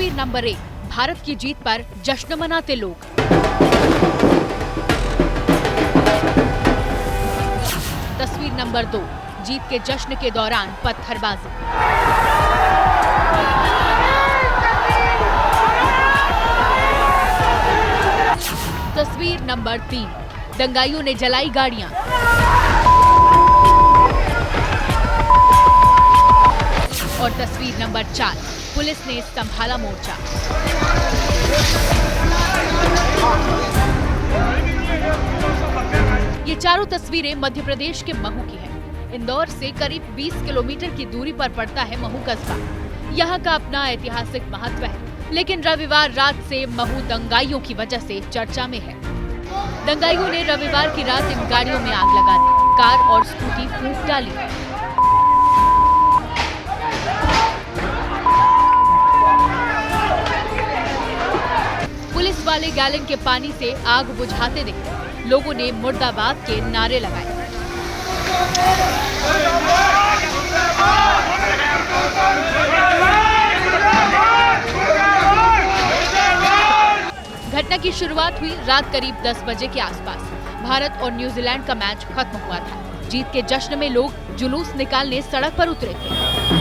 तस्वीर नंबर 1, भारत की जीत पर जश्न मनाते लोग। तस्वीर नंबर 2, जीत के जश्न के दौरान पत्थरबाजी। तस्वीर नंबर 3, दंगाइयों ने जलाई गाड़ियां। और तस्वीर नंबर 4, पुलिस ने संभाला मोर्चा। ये चारों तस्वीरें मध्य प्रदेश के महू की हैं। इंदौर से करीब 20 किलोमीटर की दूरी पर पड़ता है महू कस्बा। यहाँ का अपना ऐतिहासिक महत्व है, लेकिन रविवार रात से महू दंगाइयों की वजह से चर्चा में है। दंगाइयों ने रविवार की रात इन गाड़ियों में आग लगा दी, कार और स्कूटी फूंक डाली। पुलिस वाले गैलन के पानी से आग बुझाते दिखे। लोगों ने मुर्दाबाद के नारे लगाए। घटना की शुरुआत हुई रात करीब 10 बजे के आसपास। भारत और न्यूजीलैंड का मैच खत्म हुआ था। जीत के जश्न में लोग जुलूस निकालने सड़क पर उतरे थे।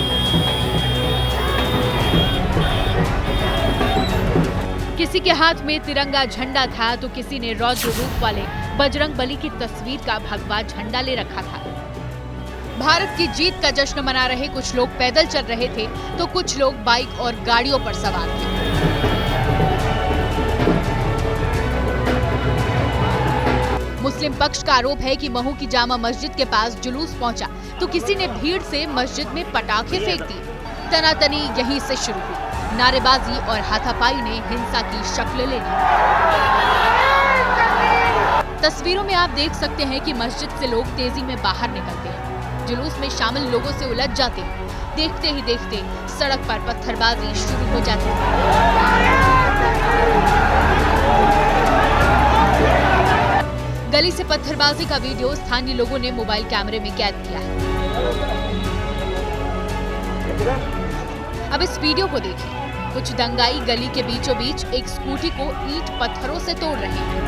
किसी के हाथ में तिरंगा झंडा था तो किसी ने रौद्र रूप वाले बजरंग बली की तस्वीर का भगवा झंडा ले रखा था। भारत की जीत का जश्न मना रहे कुछ लोग पैदल चल रहे थे तो कुछ लोग बाइक और गाड़ियों पर सवार थे। मुस्लिम पक्ष का आरोप है कि महू की जामा मस्जिद के पास जुलूस पहुंचा तो किसी ने भीड़ से मस्जिद में पटाखे फेंक दिए। तनातनी यहीं से शुरू हुई। नारेबाजी और हाथापाई ने हिंसा की शक्ल ले ली। तस्वीरों में आप देख सकते हैं कि मस्जिद से लोग तेजी में बाहर निकलते हैं। जुलूस में शामिल लोगों से उलझ जाते हैं। देखते ही देखते सड़क पर पत्थरबाजी शुरू हो जाती है। गली से पत्थरबाजी का वीडियो स्थानीय लोगों ने मोबाइल कैमरे में कैद किया है। अब इस वीडियो को देखिए। कुछ दंगाई गली के बीचों बीच एक स्कूटी को ईंट पत्थरों से तोड़ रहे हैं।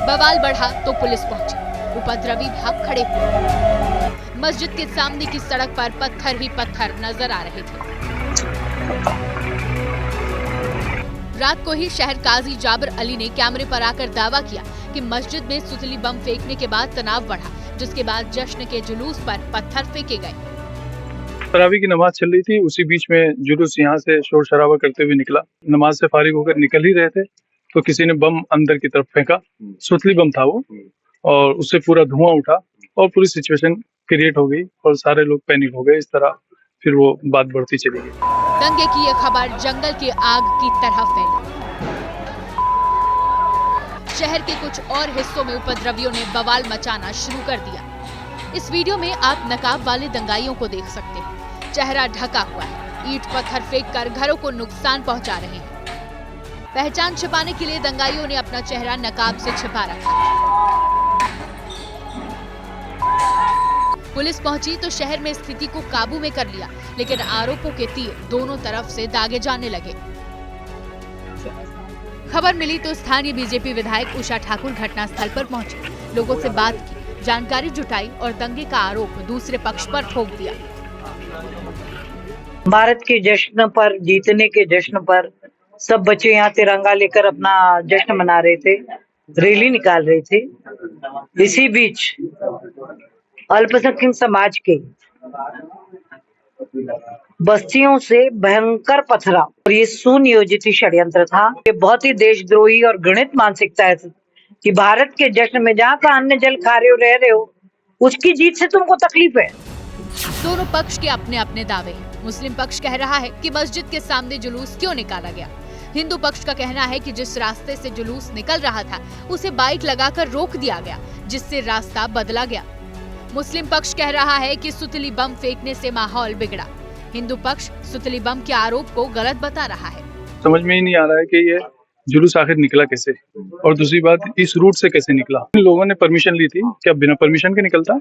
बवाल बढ़ा तो पुलिस पहुंची। उपद्रवी भाग खड़े हुए। मस्जिद के सामने की सड़क पर पत्थर ही पत्थर नजर आ रहे थे। रात को ही शहर काजी जाबिर अली ने कैमरे पर आकर दावा किया कि मस्जिद में सुतली बम फेंकने के बाद तनाव बढ़ा, जिसके बाद जश्न के जुलूस पर पत्थर फेंके गए। तरावी की नमाज चल रही थी, उसी बीच में जुलूस यहाँ से शोर शराबा करते हुए निकला। नमाज से फारिग होकर निकल ही रहे थे तो किसी ने बम अंदर की तरफ फेंका। सुतली बम था वो, और उससे पूरा धुआं उठा और पूरी सिचुएशन क्रिएट हो गई और सारे लोग पैनिक हो गए। इस तरह फिर वो बात बढ़ती चली गई। दंगे की यह खबर जंगल की आग की तरह फैली। शहर के कुछ और हिस्सों में उपद्रवियों ने बवाल मचाना शुरू कर दिया। इस वीडियो में आप नकाब वाले दंगाइयों को देख सकते हैं। चेहरा ढका हुआ है। ईंट पत्थर फेंककर घरों को नुकसान पहुंचा रहे हैं। पहचान छिपाने के लिए दंगाइयों ने अपना चेहरा नकाब से छिपा रखा। पुलिस पहुंची तो शहर में स्थिति को काबू में कर लिया, लेकिन आरोपों के तीर दोनों तरफ से दागे जाने लगे। खबर मिली तो स्थानीय बीजेपी विधायक उषा ठाकुर घटनास्थल पर पहुंची, लोगों से बात की, जानकारी जुटाई और दंगे का आरोप दूसरे पक्ष पर ठोक दिया। भारत के जश्न पर, जीतने के जश्न पर सब बच्चे यहाँ तिरंगा लेकर अपना जश्न मना रहे थे, रैली निकाल रहे थे। इसी बीच अल्पसंख्यक समाज के बस्तियों से भयंकर पथराव, और ये सुनियोजित षड्यंत्र था। ये बहुत ही देशद्रोही और घृणित मानसिकता है कि भारत के जश्न में जहाँ का अन्न जल खा रहे हो, रह रहे हो, उसकी जीत से तुमको तकलीफ है। दोनों पक्ष के अपने अपने दावे हैं। मुस्लिम पक्ष कह रहा है कि मस्जिद के सामने जुलूस क्यों निकाला गया। हिंदू पक्ष का कहना है कि जिस रास्ते से जुलूस निकल रहा था उसे बाइक लगाकर रोक दिया गया, जिससे रास्ता बदला गया। मुस्लिम पक्ष कह रहा है कि सुतली बम फेंकने से माहौल बिगड़ा। हिंदू पक्ष सुतली बम के आरोप को गलत बता रहा है। समझ में ही नहीं आ रहा है कि ये जुलूस आखिर निकला कैसे, और दूसरी बात इस रूट से कैसे निकला। इन लोगों ने परमिशन ली थी, क्या बिना परमिशन के निकलता?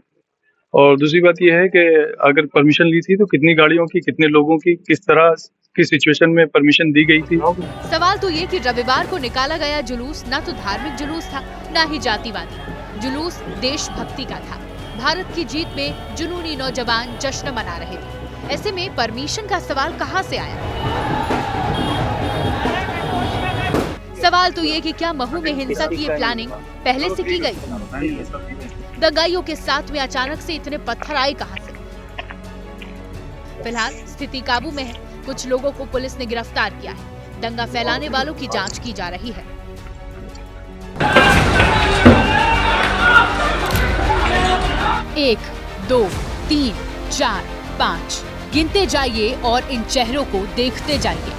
और दूसरी बात यह है कि अगर परमिशन ली थी तो कितनी गाड़ियों की, कितने लोगों की, किस तरह की सिचुएशन में परमिशन दी गई थी। सवाल तो ये कि रविवार को निकाला गया जुलूस न तो धार्मिक जुलूस था, न ही जातिवादी। जुलूस देशभक्ति का था। भारत की जीत में जुनूनी नौजवान जश्न मना रहे थे। ऐसे में परमिशन का सवाल कहां से आया? सवाल तो ये कि क्या महू में हिंसा की ये प्लानिंग पहले से की गई? दंगाइयों के साथ में अचानक से इतने पत्थर आए कहां से? फिलहाल स्थिति काबू में है। कुछ लोगों को पुलिस ने गिरफ्तार किया है। दंगा फैलाने वालों की जांच की जा रही है। 1, 2, 3, 4, 5 गिनते जाइए और इन चेहरों को देखते जाइए।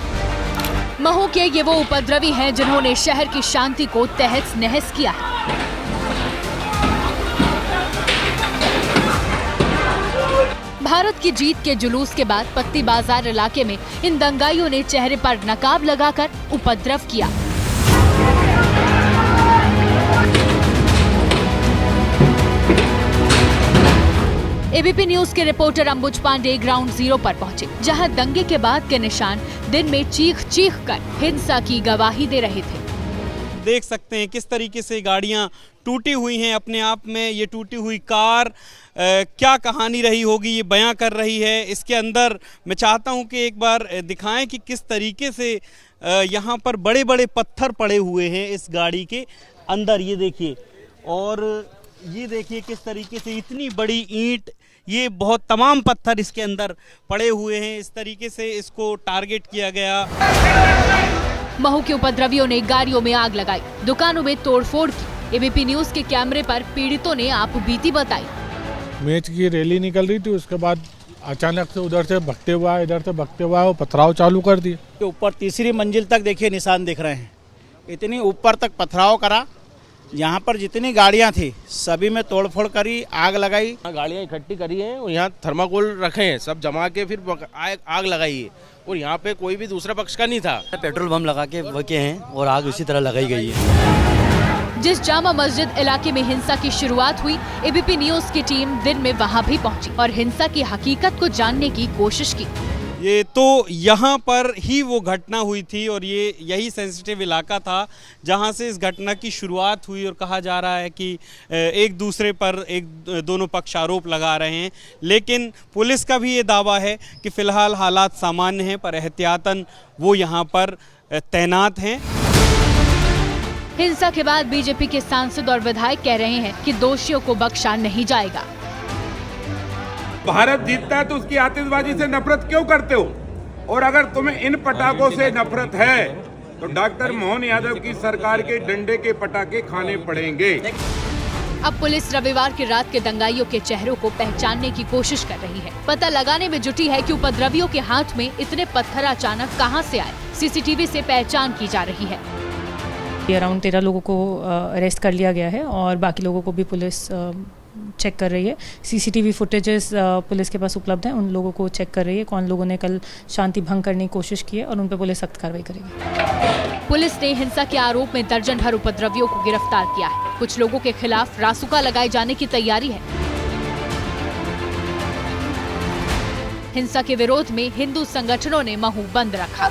महू के ये वो उपद्रवी हैं जिन्होंने शहर की शांति को तहस नहस किया है। भारत की जीत के जुलूस के बाद पत्ती बाजार इलाके में इन दंगाइयों ने चेहरे पर नकाब लगाकर उपद्रव किया। एबीपी न्यूज के रिपोर्टर अंबुज पांडे ग्राउंड जीरो पर पहुंचे, जहां दंगे के बाद के निशान दिन में चीख कर हिंसा की गवाही दे रहे थे। देख सकते हैं किस तरीके से गाड़ियां टूटी हुई हैं। अपने आप में ये टूटी हुई कार क्या कहानी रही होगी ये बयां कर रही है। इसके अंदर मैं चाहता हूं कि एक बार दिखाएं कि किस तरीके से यहां पर बड़े बड़े पत्थर पड़े हुए हैं इस गाड़ी के अंदर। ये देखिए, और ये देखिए किस तरीके से इतनी बड़ी ईंट, ये बहुत तमाम पत्थर इसके अंदर पड़े हुए हैं। इस तरीके से इसको टारगेट किया गया। महू के उपद्रवियों ने गाड़ियों में आग लगाई, दुकानों में तोड़फोड़ की। एबीपी न्यूज के कैमरे पर पीड़ितों ने आप बीती बताई। मैच की रैली निकल रही थी, उसके बाद अचानक से उधर से भगते हुआ इधर से भगते हुआ वो पथराव चालू कर दिए। ऊपर तीसरी मंजिल तक देखिए निशान दिख रहे हैं, इतनी ऊपर तक पथराव करा। यहाँ पर जितनी गाड़ियाँ थी सभी में तोड़फोड़ करी, आग लगाई। गाड़ियाँ इकट्ठी करी हैं और यहाँ थर्माकोल रखे हैं, सब जमा के फिर आग लगाई है। और यहाँ पे कोई भी दूसरा पक्ष का नहीं था। पेट्रोल बम लगा के वके हैं और आग उसी तरह लगाई गई है। जिस जामा मस्जिद इलाके में हिंसा की शुरुआत हुई, एबीपी न्यूज की टीम दिन में वहां भी पहुंची और हिंसा की हकीकत को जानने की कोशिश की। ये तो यहाँ पर ही वो घटना हुई थी और ये यही सेंसिटिव इलाका था जहाँ से इस घटना की शुरुआत हुई। और कहा जा रहा है कि एक दूसरे पर दोनों पक्ष आरोप लगा रहे हैं, लेकिन पुलिस का भी ये दावा है कि फ़िलहाल हालात सामान्य हैं, पर एहतियातन वो यहाँ पर तैनात हैं। हिंसा के बाद बीजेपी के सांसद और विधायक कह रहे हैं कि दोषियों को बख्शा नहीं जाएगा। भारत जीतता है तो उसकी आतिशबाजी से नफरत क्यों करते हो? और अगर तुम्हें इन पटाखों से नफरत है तो डॉक्टर मोहन यादव की सरकार के डंडे के पटाखे खाने पड़ेंगे। अब पुलिस रविवार की रात के दंगाइयों के चेहरों को पहचानने की कोशिश कर रही है। पता लगाने में जुटी है कि उपद्रवियों के हाथ में इतने पत्थर अचानक कहां से आए। सीसीटीवी से पहचान की जा रही है। अराउंड 13 लोगों को अरेस्ट कर लिया गया है और बाकी लोगों को भी पुलिस चेक कर रही है। सीसीटीवी फुटेजेस पुलिस के पास उपलब्ध हैं, उन लोगों को चेक कर रही है कौन लोगों ने कल शांति भंग करने की कोशिश की है और उन पर पुलिस सख्त कार्रवाई करेगी। पुलिस ने हिंसा के आरोप में दर्जन भर उपद्रवियों को गिरफ्तार किया है। कुछ लोगों के खिलाफ रासुका लगाए जाने की तैयारी है। हिंसा के विरोध में हिंदू संगठनों ने महू बंद रखा।